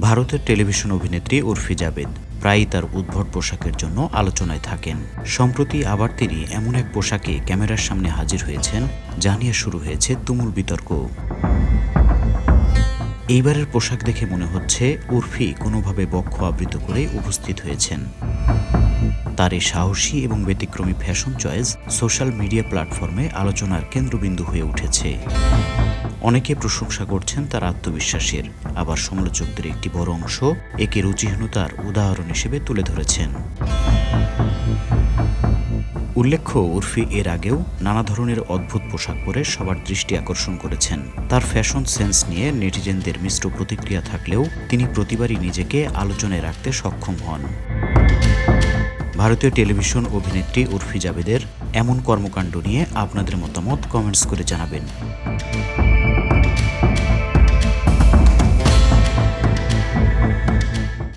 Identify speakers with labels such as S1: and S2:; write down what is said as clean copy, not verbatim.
S1: ভারতের টেলিভিশন অভিনেত্রী উর্ফি জাবেদ প্রায়ই তার উদ্ভট পোশাকের জন্য আলোচনায় থাকেন। সম্প্রতি আবার তিনি এমন এক পোশাকে ক্যামেরার সামনে হাজির হয়েছেন যা নিয়ে শুরু হয়েছে তুমুল বিতর্ক। এইবারের পোশাক দেখে মনে হচ্ছে উর্ফি কোনোভাবে বক্ষ আবৃত করে উপস্থিত হয়েছেন। তার এই সাহসী এবং ব্যতিক্রমী ফ্যাশন চয়েস সোশ্যাল মিডিয়া প্ল্যাটফর্মে আলোচনার কেন্দ্রবিন্দু হয়ে উঠেছে। অনেকে প্রশংসা করছেন তার আত্মবিশ্বাসের, আবার সমালোচকদের একটি বড় অংশ একে রুচিহীনতার উদাহরণ হিসেবে তুলে ধরেছেন। উল্লেখ্য, উর্ফি এর আগেও নানা ধরনের অদ্ভুত পোশাক পরে সবার দৃষ্টি আকর্ষণ করেছেন। তার ফ্যাশন সেন্স নিয়ে নেটিজেনদের মিশ্র প্রতিক্রিয়া থাকলেও তিনি প্রতিবারই নিজেকে আলোচনায় রাখতে সক্ষম হন। ভারতীয় টেলিভিশন অভিনেত্রী উর্ফি জাবেদের এমন কর্মকাণ্ড নিয়ে আপনাদের মতামত কমেন্টস করে জানাবেন।